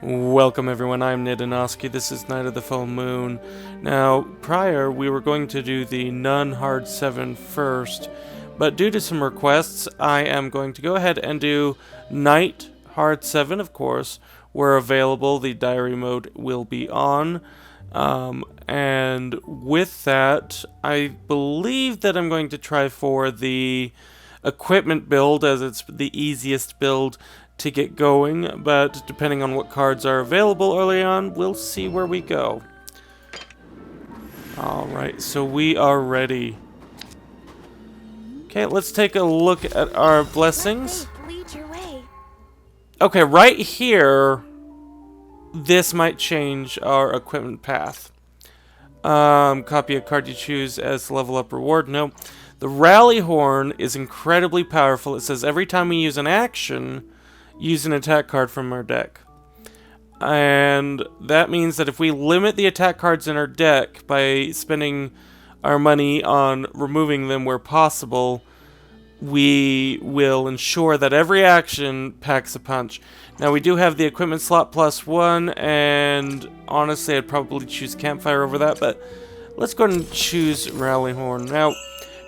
Welcome everyone, I'm Nidanoski, this is Night of the Full Moon. Now, prior we were going to do the Nun Hard 7 first, but due to some requests, I am going to go ahead and do Knight Hard 7, of course. Where available, the diary mode will be on. And with that, I believe that I'm going to try for the equipment build, as it's the easiest build to get going, but depending on what cards are available early on, we'll see where we go. Alright, so we are ready. Okay, let's take a look at our blessings. Okay, right here, this might change our equipment path. Copy a card you choose as level up reward. No. The Rally Horn is incredibly powerful. It says every time we use an action, use an attack card from our deck. And that means that if we limit the attack cards in our deck by spending our money on removing them where possible, we will ensure that every action packs a punch. Now we do have the equipment slot +1, and honestly I'd probably choose Campfire over that, but let's go ahead and choose Rally Horn. Now,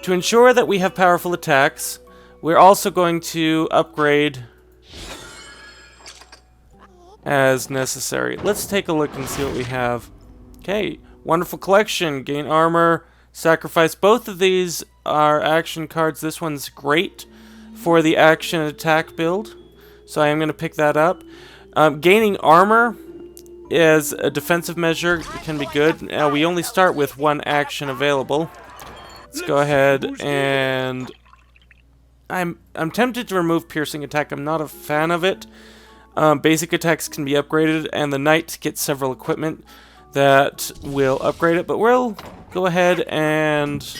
to ensure that we have powerful attacks, we're also going to upgrade as necessary. Let's take a look and see what we have. Okay, wonderful collection. Gain armor, sacrifice. Both of these are action cards. This one's great for the action attack build, so I am going to pick that up. Gaining armor as a defensive measure can be good. Now we only start with one action available. Let's go ahead and I'm tempted to remove piercing attack. I'm not a fan of it. Basic attacks can be upgraded, and the Knight gets several equipment that will upgrade it, but we'll go ahead and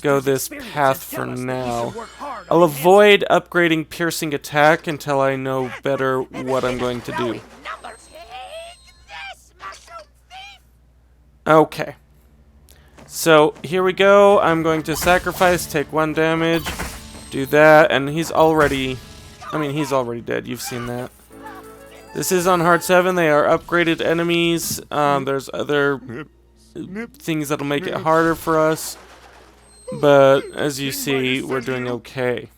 go this path for now. I'll avoid upgrading piercing attack until I know better what I'm going to do. Okay. So here we go. I'm going to sacrifice, take 1 damage, do that, and he's already dead. You've seen that. This is on Hard 7. They are upgraded enemies. There's other things that'll make it harder for us. But as you see, we're doing okay.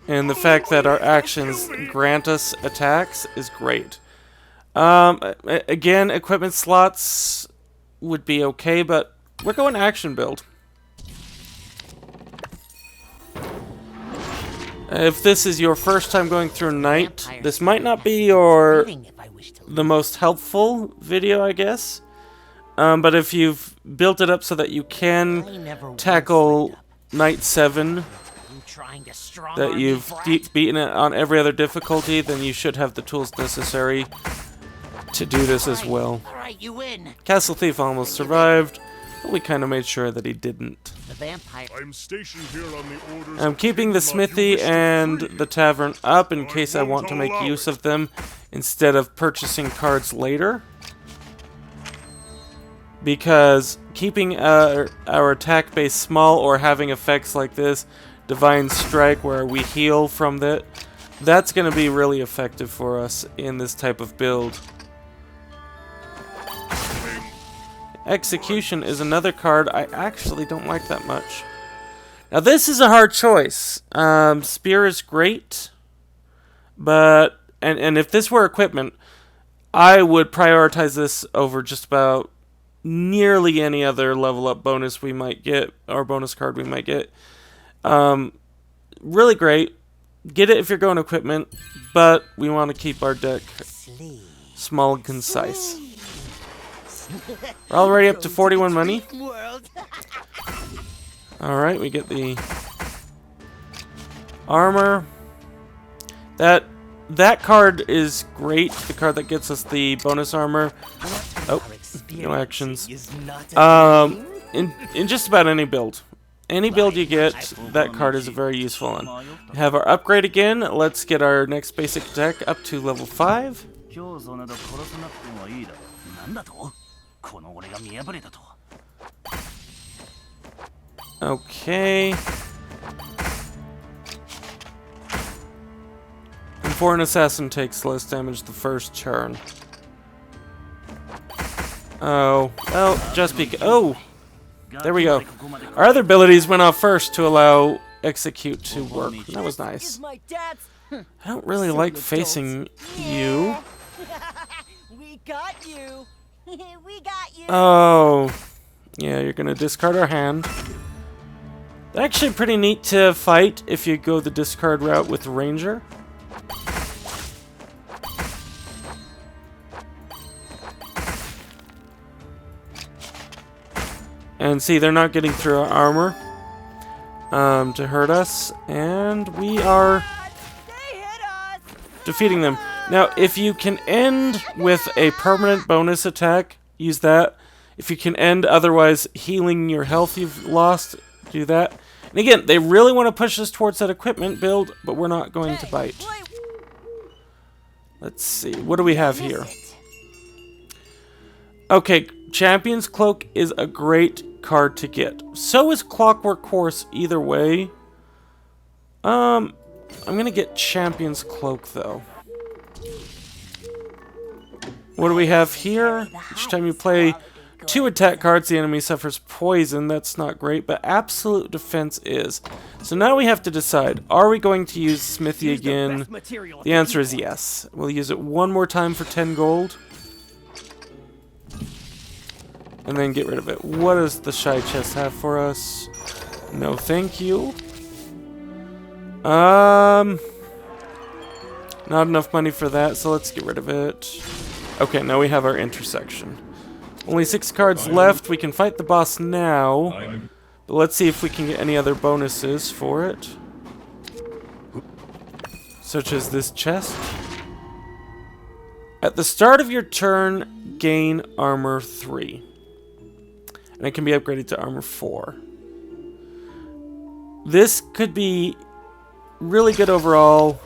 And the fact that our actions grant us attacks is great. Again, equipment slots would be okay, but we're going action build. If this is your first time going through Knight, this might not be the most helpful video, I guess. But if you've built it up so that you can tackle Knight 7, that you've beaten it on every other difficulty, then you should have the tools necessary to do this as well. Castle Thief almost survived, but we kind of made sure that he didn't. I'm keeping the smithy and the tavern up in case I want to make use of them instead of purchasing cards later. Because keeping our attack base small or having effects like this, Divine Strike, where we heal from that, that's going to be really effective for us in this type of build. Execution is another card I actually don't like that much. Now this is a hard choice. Spear is great, but and if this were equipment, I would prioritize this over just about nearly any other level up bonus we might get, or bonus card we might get. Really great. Get it if you're going equipment, but we want to keep our deck small and concise. We're already up to 41 money. Alright, we get the armor. That card is great. The card that gets us the bonus armor. Oh, no actions. In just about any build. Any build you get, that card is a very useful one. We have our upgrade again. Let's get our next basic attack up to level 5. Okay. 4 an assassin takes less damage the first turn. Oh, well, just because. Oh, there we go. Our other abilities went off first to allow execute to work. That was nice. I don't really like facing you. We got you. We got you. Oh, yeah, you're gonna discard our hand. Actually pretty neat to fight if you go the discard route with the ranger. And see, they're not getting through our armor to hurt us, and we are defeating them. Now, if you can end with a permanent bonus attack, use that. If you can end otherwise healing your health you've lost, do that. And again, they really want to push us towards that equipment build, but we're not going to bite. Let's see, what do we have here? Okay, Champion's Cloak is a great card to get. So is Clockwork Horse either way. I'm gonna get Champion's Cloak though. What do we have here? Each time you play 2 attack cards, the enemy suffers poison. That's not great, but absolute defense is. So now we have to decide, are we going to use Smithy again? The answer is yes. We'll use it one more time for 10 gold. And then get rid of it. What does the Shy Chest have for us? No, thank you. Not enough money for that, so let's get rid of it. Okay, now we have our intersection. Only 6 cards left. We can fight the boss now. But let's see if we can get any other bonuses for it. Such as this chest. At the start of your turn, gain armor 3. And it can be upgraded to armor 4. This could be really good overall.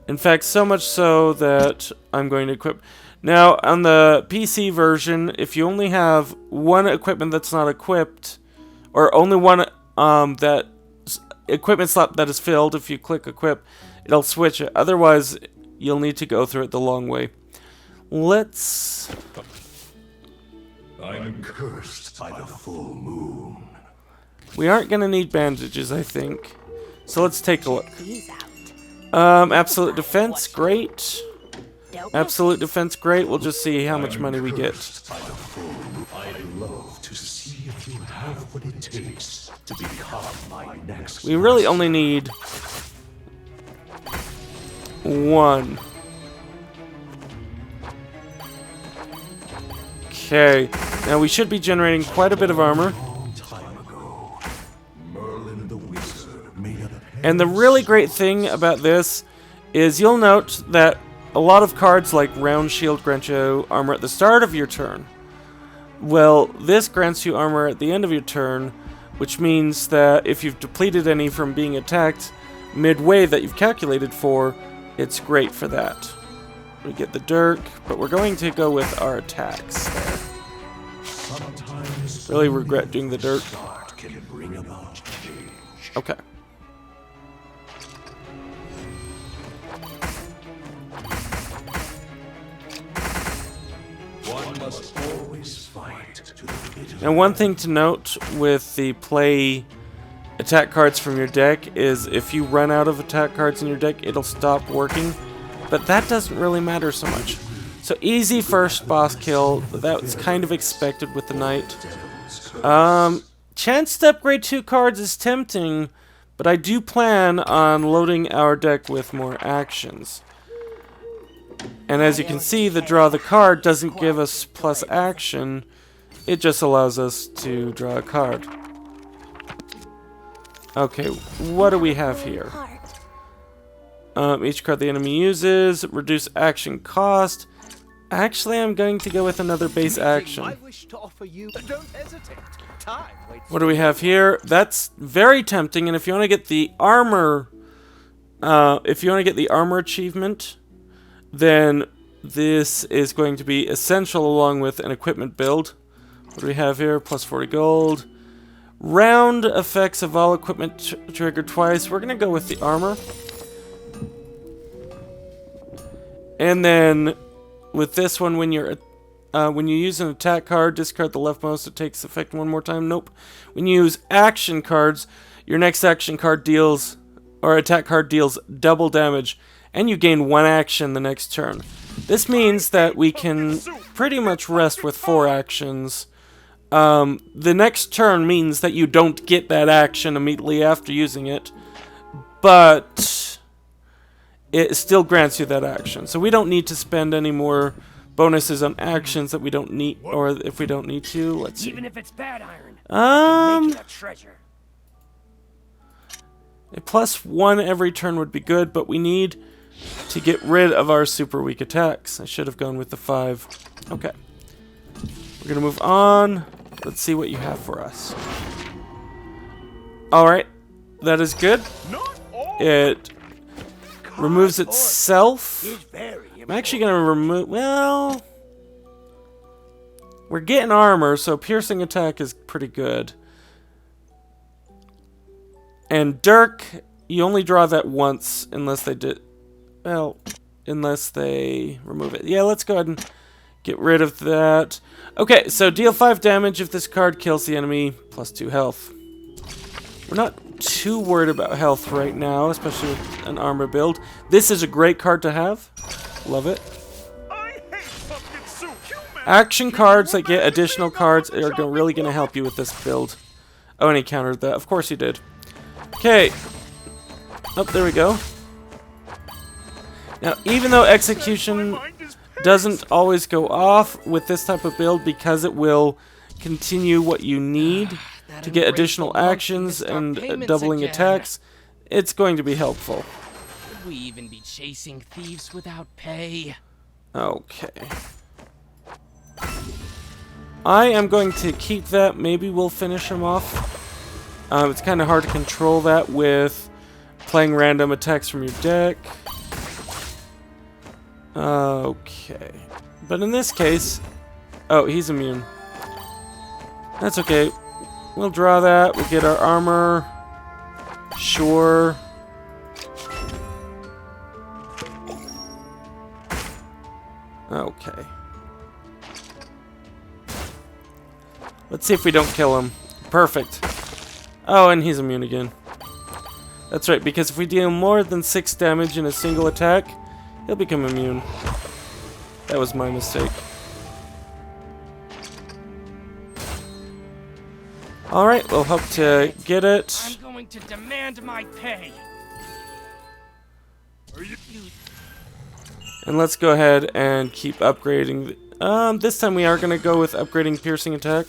In fact, so much so that I'm going to equip. Now, on the PC version, if you only have one equipment that's not equipped, or only one that equipment slot that is filled, if you click equip, it'll switch it. Otherwise, you'll need to go through it the long way. Let's... I'm cursed by the full moon. We aren't going to need bandages, I think. So let's take a look. Absolute defense, great. Absolute defense, great. We'll just see how much money we get. I'd love to see if you have what it takes to become my next. We really only need 1. Okay, now we should be generating quite a bit of armor. And the really great thing about this is you'll note that a lot of cards like Round Shield grant you armor at the start of your turn. Well, this grants you armor at the end of your turn, which means that if you've depleted any from being attacked midway that you've calculated for, it's great for that. We get the Dirk, but we're going to go with our attacks there. Really regret doing the Dirk. Okay. Now, one thing to note with the play attack cards from your deck is if you run out of attack cards in your deck, it'll stop working. But that doesn't really matter so much. So easy first boss kill. That's kind of expected with the Knight. Chance to upgrade 2 cards is tempting, but I do plan on loading our deck with more actions. And as you can see, the draw the card doesn't give us plus action. It just allows us to draw a card. Okay, what do we have here? Each card the enemy uses, reduce action cost. Actually, I'm going to go with another base action. What do we have here? That's very tempting, and if you want to get the armor, achievement, then this is going to be essential along with an equipment build. What do we have here? Plus 40 gold. Round effects of all equipment triggered twice. We're going to go with the armor. And then with this one, when you use an attack card, discard the leftmost. It takes effect one more time. Nope. When you use action cards, your next action card deals, or attack card deals double damage, and you gain 1 action the next turn. This means that we can pretty much rest with 4 actions. The next turn means that you don't get that action immediately after using it, but it still grants you that action. So we don't need to spend any more bonuses on actions that we don't need, or if we don't need to. Let's see. Even if it's bad iron, I can make it a treasure. A +1 every turn would be good, but we need to get rid of our super weak attacks. I should have gone with the 5. Okay. We're gonna move on. Let's see what you have for us. Alright. That is good. It removes itself. I'm actually gonna remove... Well... We're getting armor, so piercing attack is pretty good. And Dirk, you only draw that once unless they did... Well, unless they remove it. Yeah, let's go ahead and get rid of that. Okay, so deal 5 damage if this card kills the enemy, +2 health. We're not too worried about health right now, especially with an armor build. This is a great card to have. Love it. Action cards that get additional cards are really going to help you with this build. Oh, and he countered that. Of course he did. Okay. Oh, there we go. Now, even though execution doesn't always go off with this type of build because it will continue what you need to get additional actions and doubling attacks, it's going to be helpful. Would we even be chasing thieves without pay? Okay. I am going to keep that. Maybe we'll finish him off. It's kind of hard to control that with playing random attacks from your deck. Okay. But in this case... Oh, he's immune. That's okay. We'll draw that. We'll get our armor. Sure. Okay. Let's see if we don't kill him. Perfect. Oh, and he's immune again. That's right, because if we deal more than 6 damage in a single attack, he'll become immune. That was my mistake. Alright, we'll hope to get it. I'm going to demand my pay. And let's go ahead and keep upgrading. This time we are going to go with upgrading piercing attack.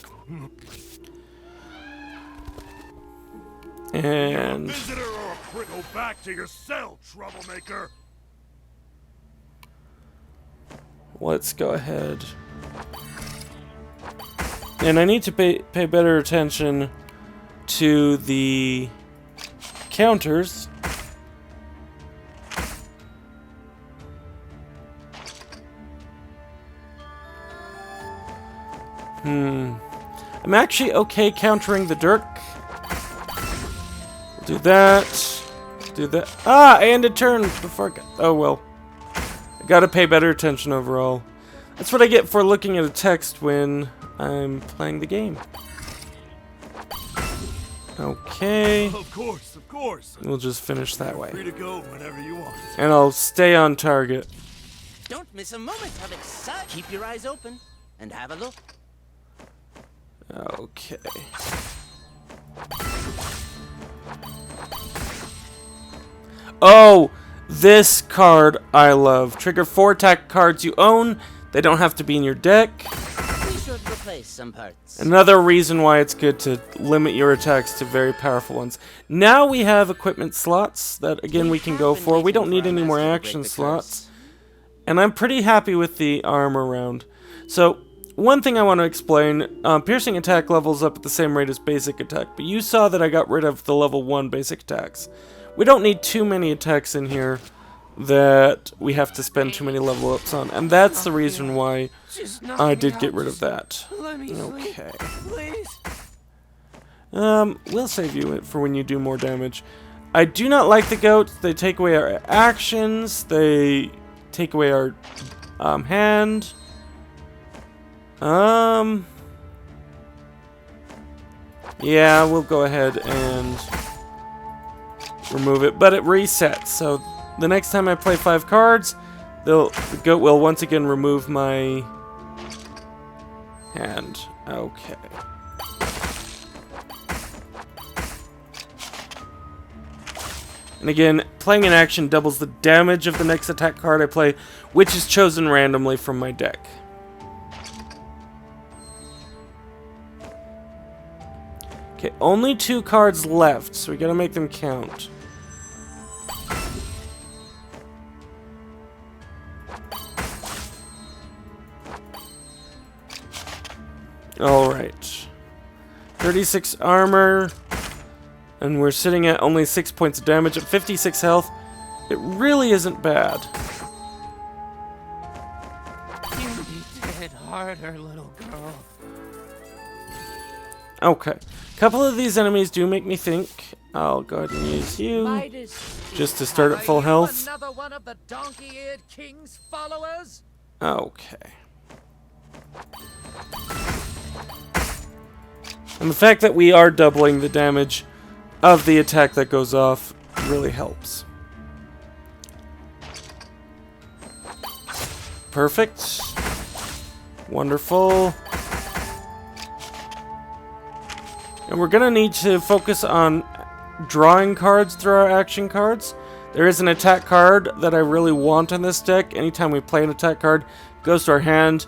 And... Visitor or go back to your cell, troublemaker. Let's go ahead. And I need to pay better attention to the counters. I'm actually okay countering the Dirk. We'll do that. Do that. Ah, I ended turn before I got... Oh, well. I gotta pay better attention overall. That's what I get for looking at a text when I'm playing the game. Okay. Of course, of course. We'll just finish that way. Free to go whenever you want. And I'll stay on target. Don't miss a moment of excitement. Keep your eyes open and have a look. Okay. Oh, this card I love. Trigger 4 attack cards you own. They don't have to be in your deck. We should replace some parts. Another reason why it's good to limit your attacks to very powerful ones. Now we have equipment slots that, again, we can go for. We don't need any more action slots. And I'm pretty happy with the armor round. So, one thing I want to explain. Piercing attack levels up at the same rate as basic attack. But you saw that I got rid of the level 1 basic attacks. We don't need too many attacks in here that we have to spend too many level ups on. And that's the reason why I did get rid of that. Okay. We'll save you for when you do more damage. I do not like the goats. They take away our actions. They take away our hand. Yeah, we'll go ahead and remove it, but it resets. So the next time I play 5 cards, the goat will once again remove my hand. Okay. And again, playing an action doubles the damage of the next attack card I play, which is chosen randomly from my deck. Okay, only 2 cards left, so we gotta make them count. Alright. 36 armor. And we're sitting at only 6 points of damage at 56 health. It really isn't bad. You need it harder, little girl. Okay. A couple of these enemies do make me think. I'll go ahead and use you just to start at full health. Another one of the donkey-eared king's followers? Okay. And the fact that we are doubling the damage of the attack that goes off really helps. Perfect. Wonderful. And we're gonna need to focus on drawing cards through our action cards. There is an attack card that I really want in this deck. Anytime we play an attack card, it goes to our hand.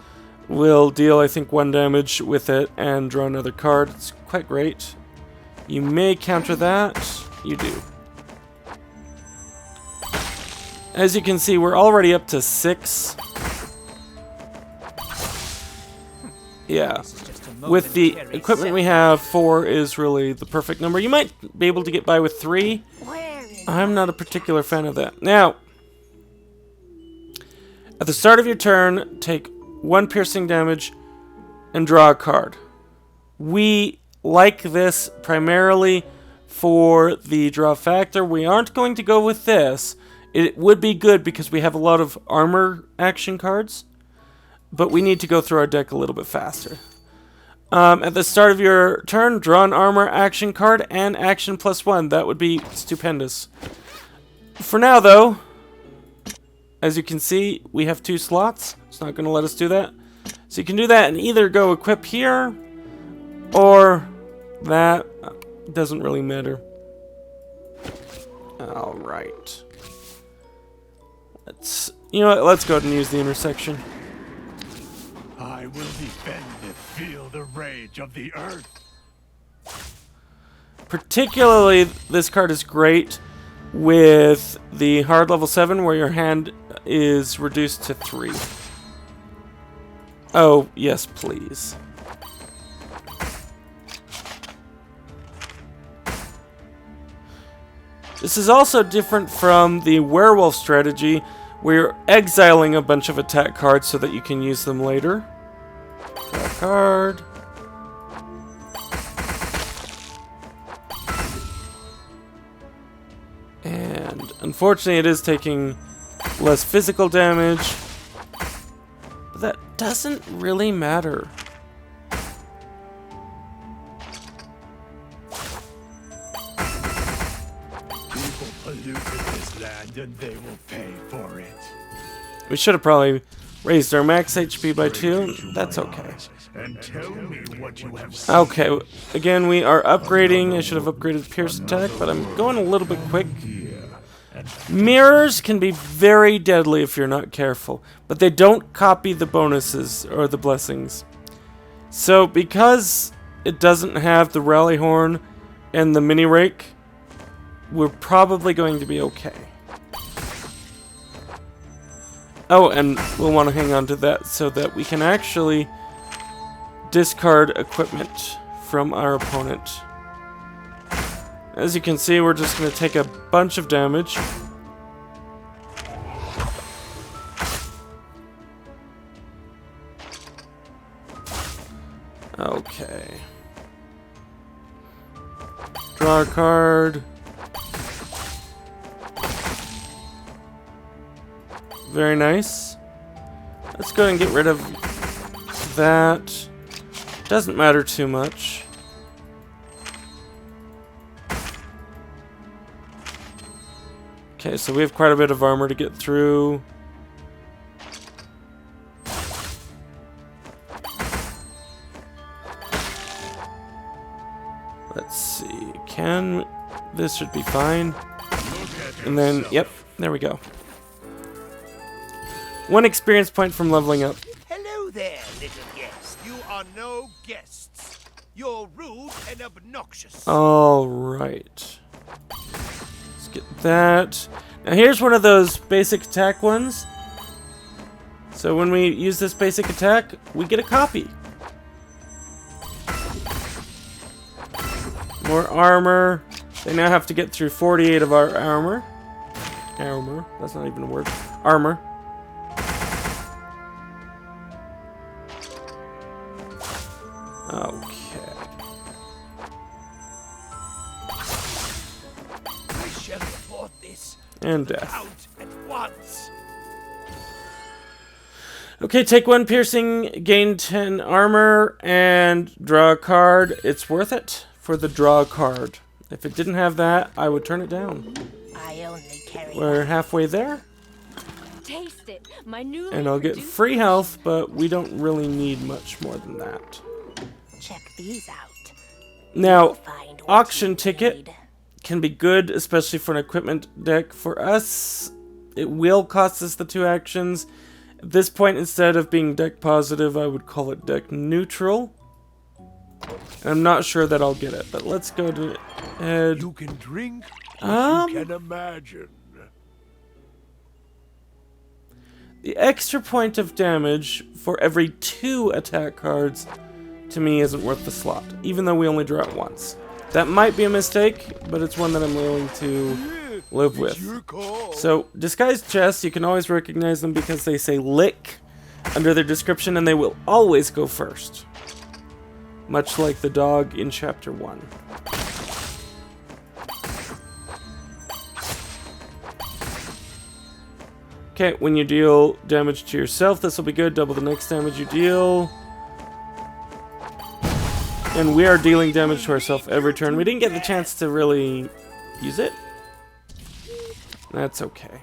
We'll deal, I think, 1 damage with it and draw another card. It's quite great. You may counter that. You do. As you can see, we're already up to 6. Yeah. With the equipment we have, 4 is really the perfect number. You might be able to get by with 3. I'm not a particular fan of that. Now, at the start of your turn, take 1 piercing damage and draw a card. We like this primarily for the draw factor. We aren't going to go with this. It would be good because we have a lot of armor action cards, but we need to go through our deck a little bit faster. At the start of your turn, draw an armor action card and action +1. That would be stupendous. For now, though, as you can see, we have 2 slots. It's not going to let us do that. So you can do that and either go equip here, or that. Doesn't really matter. Alright. You know what, let's go ahead and use the intersection. I will defend and feel the rage of the earth. Particularly, this card is great with the hard level 7 where your hand is reduced to 3. Oh, yes, please. This is also different from the werewolf strategy where you're exiling a bunch of attack cards so that you can use them later. Draw a card. And unfortunately it is taking less physical damage. But that doesn't really matter. People polluted this land and they will pay for it. We should have probably raised our max HP by 2. That's okay. And tell me what you have seen. Okay, again, we are upgrading. I should have upgraded Pierce Attack, but I'm going a little bit quick. Mirrors can be very deadly if you're not careful, but they don't copy the bonuses or the blessings. So, because it doesn't have the Rally Horn and the Mini Rake, we're probably going to be okay. Oh, and we'll want to hang on to that so that we can actually discard equipment from our opponent. As you can see, we're just going to take a bunch of damage. Okay. Draw a card. Very nice. Let's go ahead and get rid of that. Doesn't matter too much. Okay, so we have quite a bit of armor to get through. Let's see. This should be fine. And then, yep, there we go. 1 experience point from leveling up. Hello there, little guest. You are no guests. You're rude and obnoxious. Alright. Let's get that. Now here's one of those basic attack ones. So when we use this basic attack, we get a copy. More armor. They now have to get through 48 of our armor. Armor. That's not even a word. Armor. Okay. I shall report this And death. out at once. Okay, take 1 piercing, gain 10 armor, and draw a card. It's worth it for the draw card. If it didn't have that, I would turn it down. I only carry. We're halfway there, Taste it. My new and I'll get free health, but we don't really need much more than that. Check these out. Now, Find what auction you ticket need. can be good, especially for an equipment deck. For us, it will cost us the 2 actions. At this point, instead of being deck positive, I would call it deck neutral. And I'm not sure that I'll get it, but let's go to head. You can drink what you Um, can imagine. The extra point of damage for every 2 attack cards, to me, isn't worth the slot, even though we only draw it once. That might be a mistake, but it's one that I'm willing to live with. Your call. So, disguised chests, you can always recognize them because they say lick under their description, and they will always go first. Much like the dog in Chapter 1. Okay, when you deal damage to yourself, this will be good. Double the next damage you deal. And we are dealing damage to ourselves every turn. We didn't get the chance to really use it. That's okay.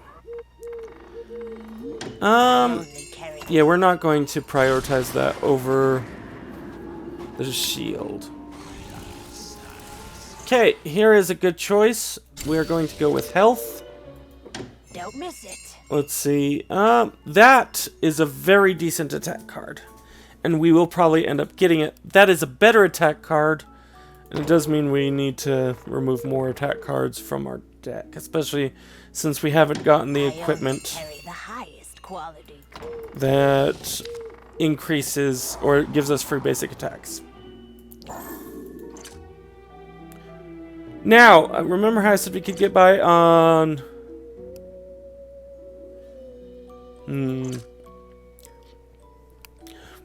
Only carry. Yeah, we're not going to prioritize that over the shield. Okay, here is a good choice. We are going to go with health. Don't miss it. Let's see. That is a very decent attack card. And we will probably end up getting it. That is a better attack card. And it does mean we need to remove more attack cards from our deck. Especially since we haven't gotten the I only equipment carry the highest quality. that increases or gives us free basic attacks. Now, remember how I said we could get by on...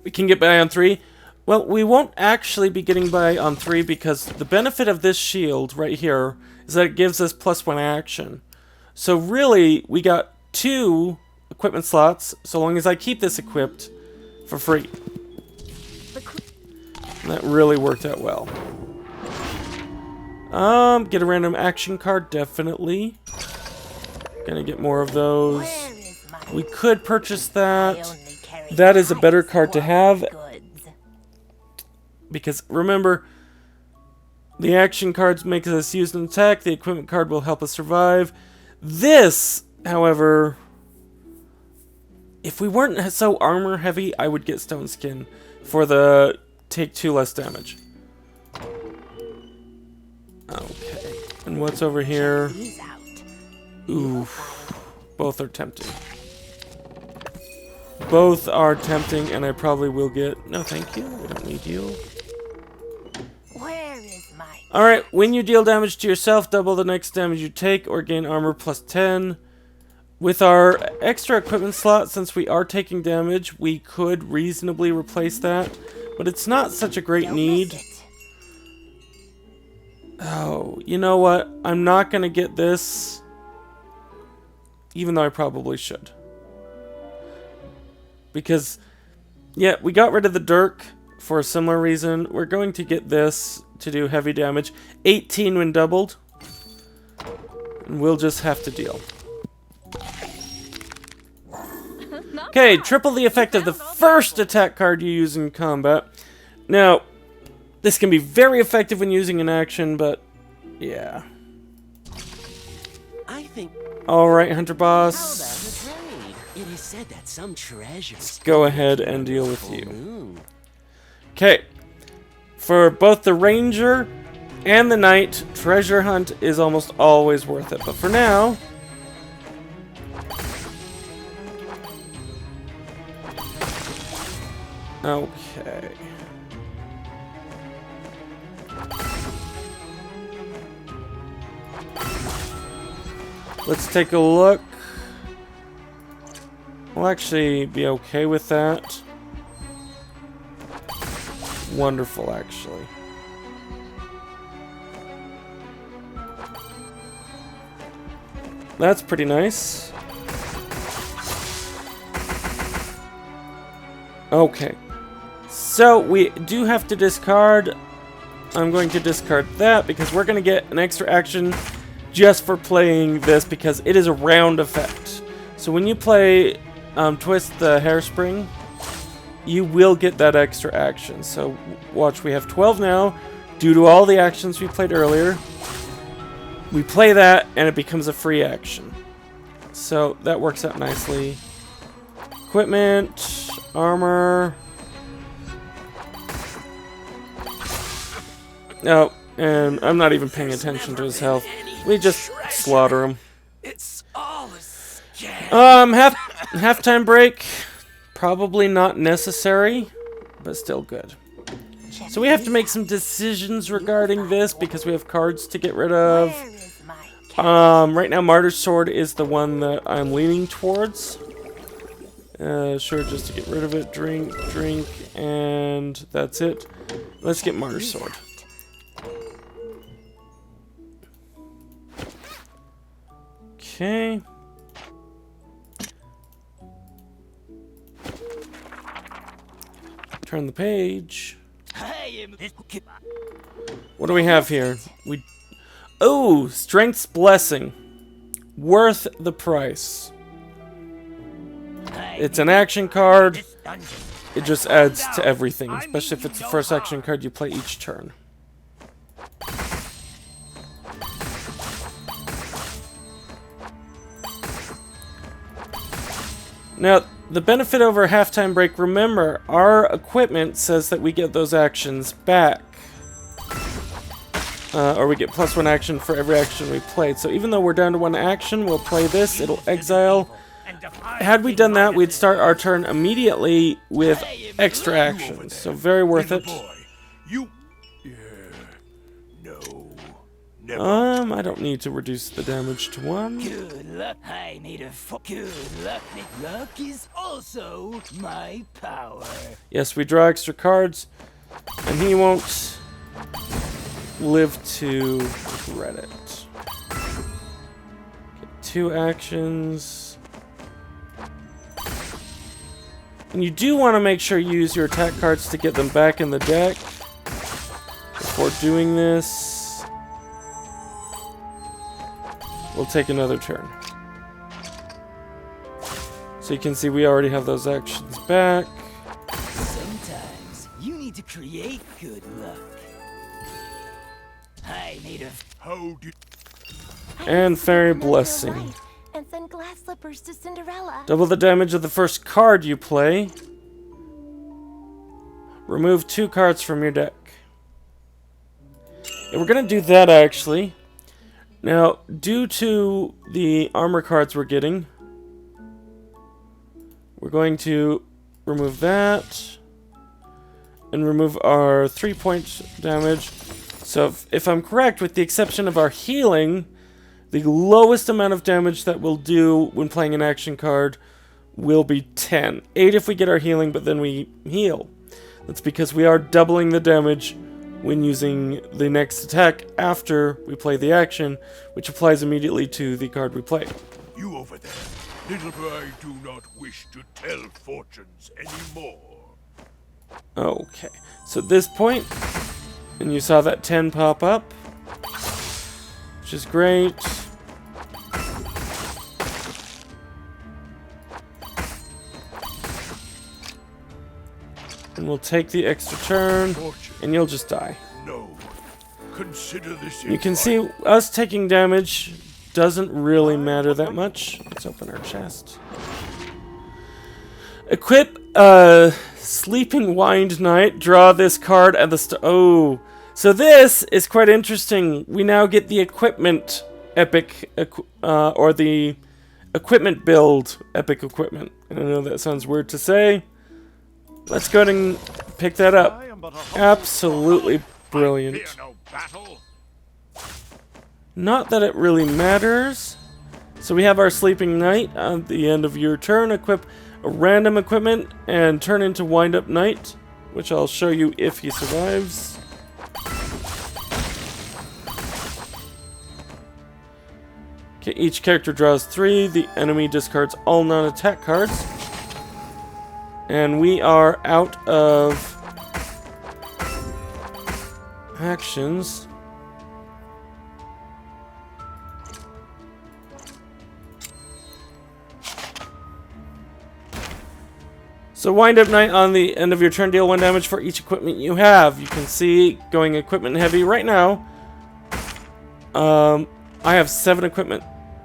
We can get by on 3. Well, we won't actually be getting by on 3 because the benefit of this shield right here is that it gives us +1 action. So really, we got 2 equipment slots so long as I keep this equipped for free. And that really worked out well. Get a random action card, definitely. Gonna get more of those. Where is my? We could purchase I that. only carry That the is a better highest card to quality have. goods. Because remember, the action cards make us use an attack. The equipment card will help us survive. This, however, if we weren't so armor heavy, I would get Stone Skin for the take 2 less damage. Okay, and what's over here? These out. Oof, both are tempting. Both are tempting, and I probably will get... No, thank you. I don't need you. Where is my? Alright, when you deal damage to yourself, double the next damage you take, or gain armor +10. With our extra equipment slot, since we are taking damage, we could reasonably replace that. But it's not such a great Don't need. miss it. Oh, you know what? I'm not going to get this. Even though I probably should. Because, yeah, we got rid of the Dirk for a similar reason. We're going to get this to do heavy damage. 18 when doubled. And we'll just have to deal. Okay, triple the effect of the first attack card you use in combat. Now, this can be very effective when using an action, but yeah. I think. Alright, Hunter How Boss. about a trade? It is said that some treasures. Go ahead and deal with you. Moon. Okay. For both the Ranger and the Knight, Treasure Hunt is almost always worth it. But for now... Okay. Let's take a look. We'll actually be okay with that. Wonderful, actually. That's pretty nice. Okay. So, we do have to discard. I'm going to discard that because we're going to get an extra action just for playing this because it is a round effect. So when you play Twist the Hairspring, you will get that extra action. So watch, we have 12 now due to all the actions we played earlier. We play that and it becomes a free action. So that works out nicely. Equipment, armor. Oh, and I'm not even paying attention to his health. We just slaughter him. It's all a scam. Halftime break. Probably not necessary, but still good. So we have to make some decisions regarding this because we have cards to get rid of. Where is my cat? Right now, Martyr's Sword is the one that I'm leaning towards. Sure, just to get rid of it. Drink, and that's it. Let's get Martyr's Sword. Okay. Turn the page. What do we have here? Oh, Strength's Blessing. Worth the price. It's an action card. It just adds to everything, especially if it's the first action card you play each turn. Now, the benefit over halftime break, remember, our equipment says that we get those actions back. Or we get +1 action for every action we played. So even though we're down to 1 action, we'll play this, it'll exile. Had we done that, we'd start our turn immediately with extra actions. So very worth it. You... no. Never. I don't need to reduce the damage to 1. Good luck. I need a good luck. Luck is also my power. Yes, we draw extra cards, and he won't live to regret it. Get 2 actions. And you do want to make sure you use your attack cards to get them back in the deck before doing this. We'll take another turn. So you can see we already have those actions back. Sometimes you need to create good luck. I need a How do... And Fairy Blessing. And send glass slippers to Cinderella. Double the damage of the first card you play. Remove 2 cards from your deck. And we're going to do that actually. Now, due to the armor cards we're getting, we're going to remove that and remove our 3-point damage. So if I'm correct, with the exception of our healing, the lowest amount of damage that we'll do when playing an action card will be 10. 8 if we get our healing, but then we heal. That's because we are doubling the damage when using the next attack after we play the action, which applies immediately to the card we play. You over there. Little I do not wish to tell fortunes anymore. Okay, so at this point, and you saw that 10 pop up, which is great. And we'll take the extra turn, and you'll just die. No. Consider this. You can see us taking damage doesn't really matter that much. Let's open our chest. Equip Sleeping Wind Knight. Draw this card at the oh. So this is quite interesting. We now get the equipment epic, or the equipment build epic equipment. And I know that sounds weird to say. Let's go ahead and pick that up. Absolutely brilliant. Fear no battle. Not that it really matters. So we have our Sleeping Knight. At the end of your turn, equip a random equipment and turn into Wind Up Knight, which I'll show you if he survives. Okay, each character draws 3. The enemy discards all non-attack cards. And we are out of actions. So Wind Up Knight on the end of your turn, deal 1 damage for each equipment you have. You can see going equipment heavy right now. I have 7 equipment.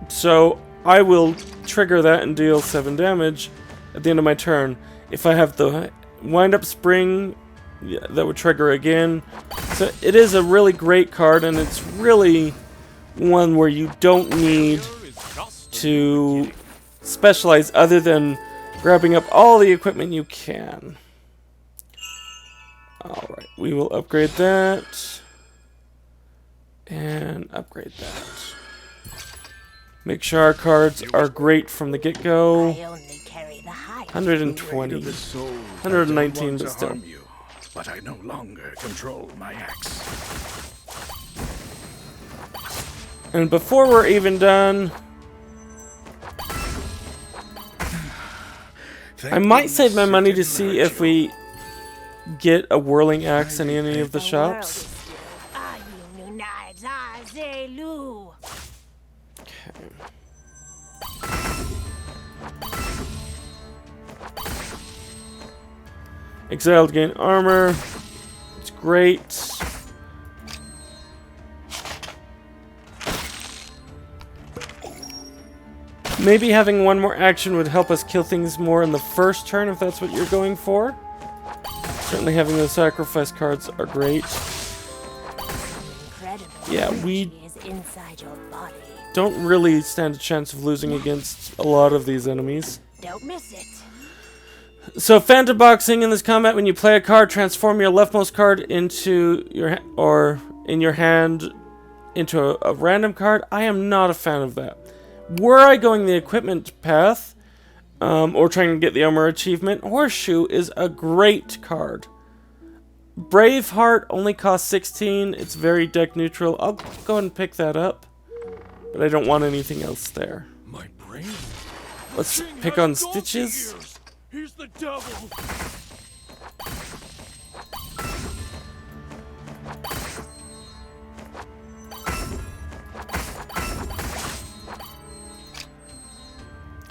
So I will trigger that and deal 7 damage at the end of my turn. If I have the Wind Up Spring, yeah, that would trigger again. So it is a really great card, and it's really one where you don't need to specialize other than grabbing up all the equipment you can. Alright, we will upgrade that. And upgrade that. Make sure our cards are great from the get-go. 120. 119, but still. But I no longer control my axe. And before we're even done, I might save my money to see if we get a whirling axe in any of the shops. Exiled gain armor. It's great. Maybe having 1 more action would help us kill things more in the first turn if that's what you're going for. Certainly having those sacrifice cards are great. Yeah, we don't really stand a chance of losing against a lot of these enemies. Don't miss it. So Phantom Boxing in this combat, when you play a card, transform your leftmost card into your in your hand into a random card. I am not a fan of that. Were I going the equipment path, or trying to get the armor achievement, Horseshoe is a great card. Braveheart only costs 16. It's very deck neutral. I'll go ahead and pick that up, but I don't want anything else there. My brain. Let's pick on Stitches. He's the devil.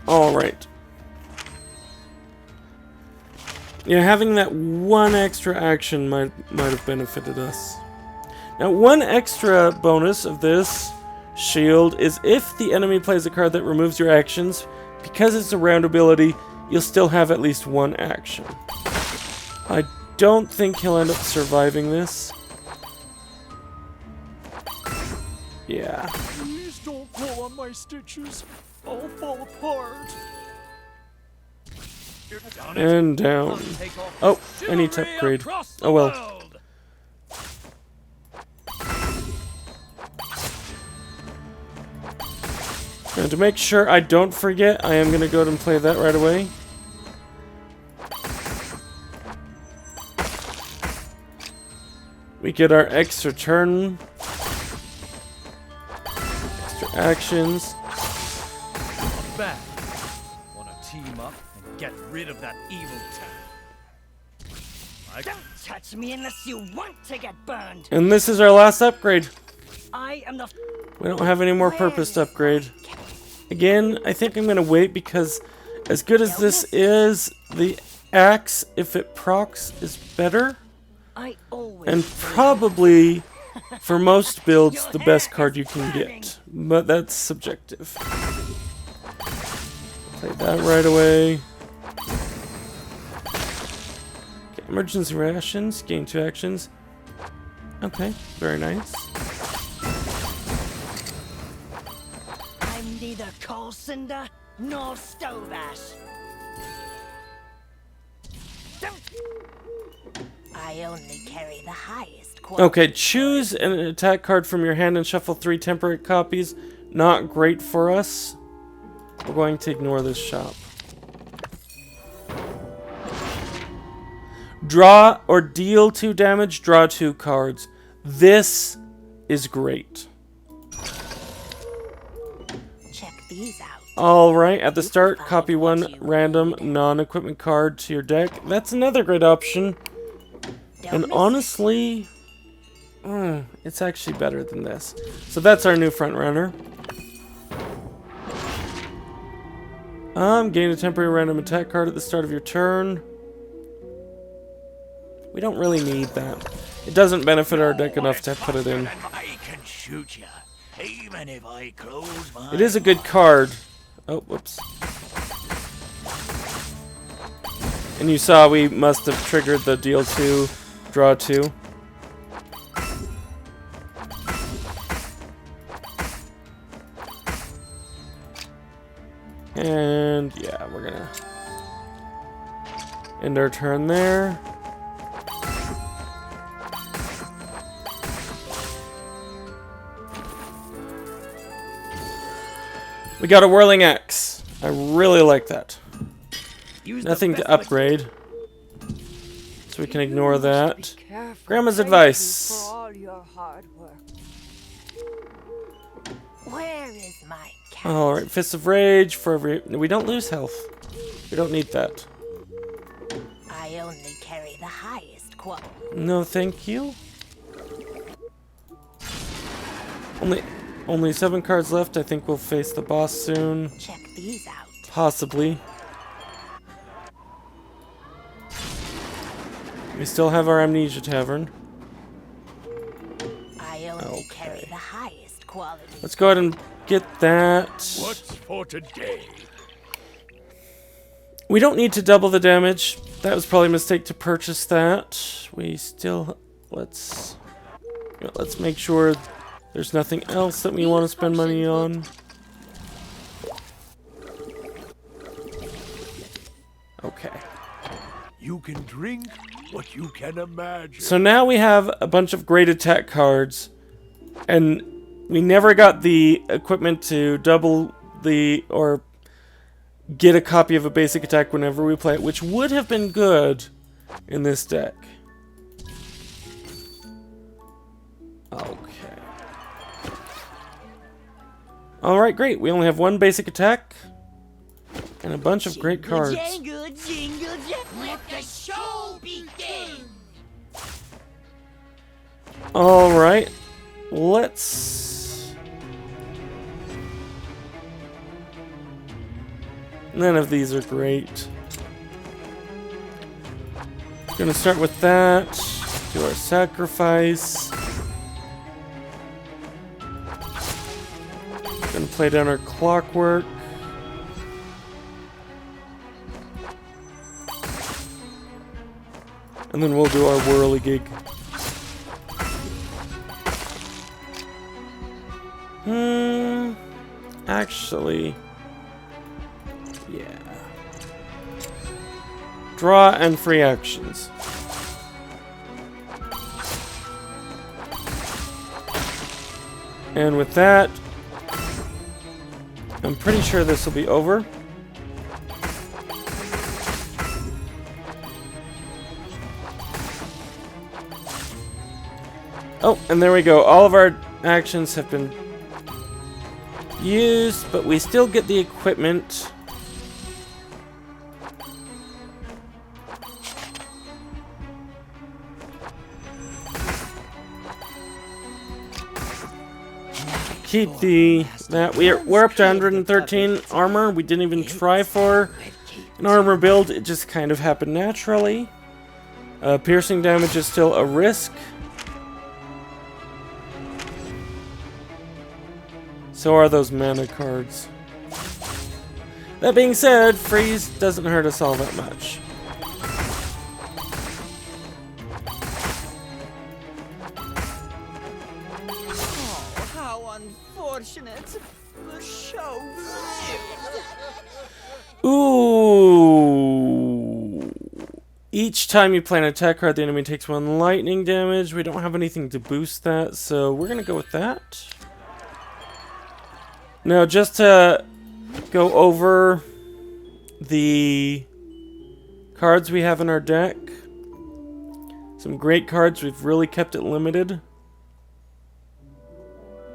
Alright. Yeah, having that 1 extra action might have benefited us. Now, 1 extra bonus of this shield is if the enemy plays a card that removes your actions, because it's a round ability, you'll still have at least 1 action. I don't think he'll end up surviving this. Yeah. Please don't pull on my stitches. I'll fall apart. And down. Oh, I need to upgrade. Oh well. And to make sure I don't forget, I am going to go ahead and play that right away. We get our extra turn. Extra actions. Back. and get rid of that evil town. Don't touch me unless you want to get burned. And this is our last upgrade. I am the We don't have any more purpose to upgrade. Again, I think I'm going to wait because as good as this is, the axe, if it procs, is better. I always And probably, for most builds, the best card you can get. But that's subjective. Play that right away. Okay, emergency rations, gain 2 actions. Okay, very nice. I'm neither coal cinder nor stove ash. I only carry the highest quality. Okay, choose an attack card from your hand and shuffle 3 temporary copies. Not great for us. We're going to ignore this shop. Draw or deal 2 damage, draw 2 cards. This is great. Check these out. Alright, at the start, copy 1 random non-equipment card to your deck. That's another great option. And honestly, it's actually better than this. So that's our new front runner. Gain a temporary random attack card at the start of your turn. We don't really need that. It doesn't benefit our deck enough to put it in. I can shoot you, even if I close my It is a good card. Oh, whoops. And you saw we must have triggered the deal 2, draw 2. And yeah, we're gonna end our turn there. We got a whirling axe. I really like that. Nothing to upgrade, so we can ignore that. Grandma's advice. all your hard work. Where is my cat? Alright, Fist of Rage for every... We don't lose health. We don't need that. I only carry the highest quality. No, thank you. Only 7 cards left. I think we'll face the boss soon. Check these out. Possibly. We still have our Amnesia Tavern. I only carry Okay. the highest quality. Let's go ahead and get that. What's for today? We don't need to double the damage. That was probably a mistake to purchase that. We still... Let's make sure there's nothing else that we want to spend money on. Okay. You can drink what you can imagine. So now we have a bunch of great attack cards. And we never got the equipment to double the... or get a copy of a basic attack whenever we play it, which would have been good in this deck. Okay. Alright, great. We only have 1 basic attack and a bunch of great cards. Jingle, jingle, jingle. Let the show begin! Alright. Let's... None of these are great. Gonna start with that. Do our sacrifice. Gonna play down our clockwork. And then we'll do our whirligig. Actually... yeah. Draw and free actions. And with that, I'm pretty sure this will be over. Oh, and there we go. All of our actions have been used, but we still get the equipment. Keep that we're up to 113 armor. We didn't even try for an armor build. It just kind of happened naturally. Piercing damage is still a risk. So are those mana cards. That being said, freeze doesn't hurt us all that much. Oh, how unfortunate. The show lived. Ooh. Each time you play an attack card, the enemy takes 1 lightning damage. We don't have anything to boost that, so we're going to go with that. Now, just to go over the cards we have in our deck. Some great cards. We've really kept it limited.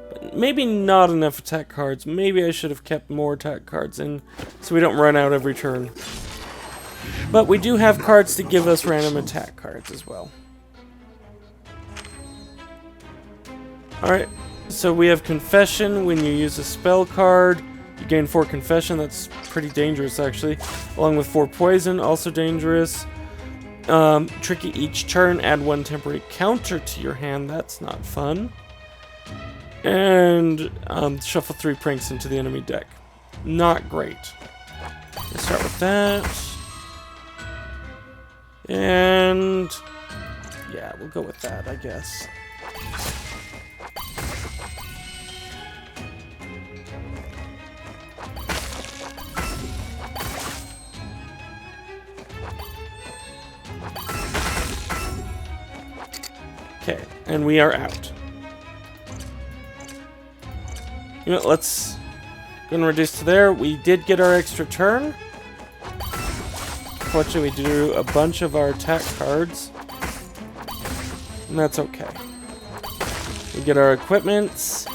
But maybe not enough attack cards. Maybe I should have kept more attack cards in so we don't run out every turn. But we do have cards to give us random attack cards as well. Alright, so we have Confession. When you use a spell card, you gain 4 Confession. That's pretty dangerous, actually. Along with 4 Poison, also dangerous. Tricky each turn, add 1 temporary counter to your hand. That's not fun. And shuffle 3 Pranks into the enemy deck. Not great. Let's start with that. And yeah, we'll go with that, I guess. Okay, and we are out. You know, let's go and reduce to there. We did get our extra turn. Unfortunately, we drew a bunch of our attack cards. And that's okay. We get our equipments.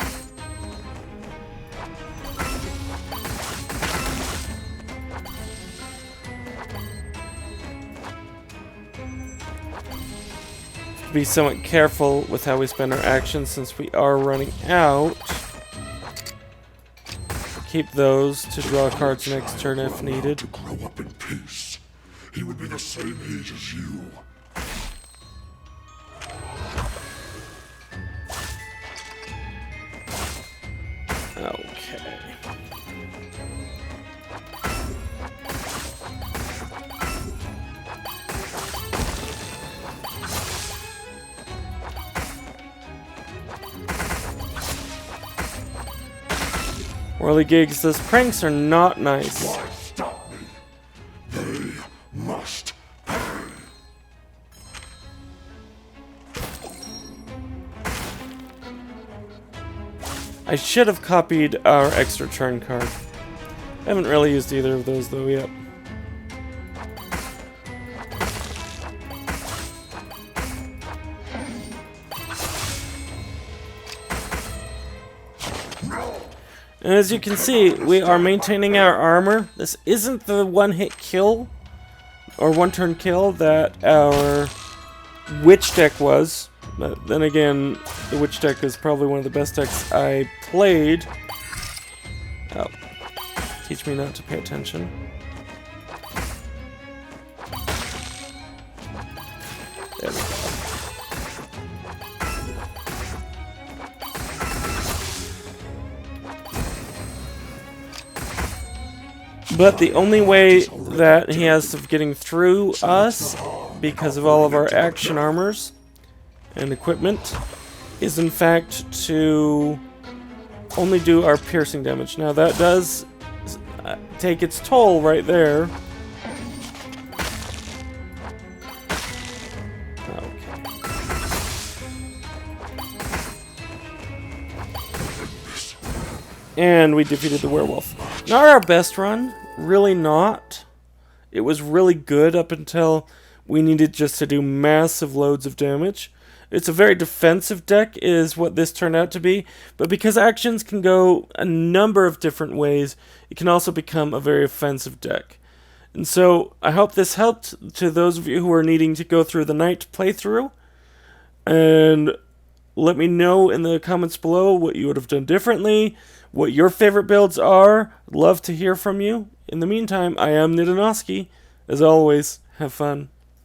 Be somewhat careful with how we spend our actions since we are running out. Keep those to draw cards next turn if needed. To grow up in peace. He would be the same age as you. Okay. Whirligigs, those pranks are not nice. Why stop me? They must pay. I should have copied our extra turn card. I haven't really used either of those though yet. And as you can see, we are maintaining our armor. This isn't the one-hit kill, or one-turn kill that our Witch deck was. But then again, the Witch deck is probably one of the best decks I played. Oh, teach me not to pay attention. There we go. But the only way that he has of getting through us, because of all of our action armors and equipment, is in fact to only do our piercing damage. Now that does take its toll right there. Okay. And we defeated the werewolf. Not our best run, really not. It was really good up until we needed just to do massive loads of damage. It's a very defensive deck is what this turned out to be, but because actions can go a number of different ways, it can also become a very offensive deck. And so I hope this helped to those of you who are needing to go through the Knight playthrough. And let me know in the comments below what you would have done differently, what your favorite builds are. I'd love to hear from you. In the meantime, I am Nidanoski. As always, have fun.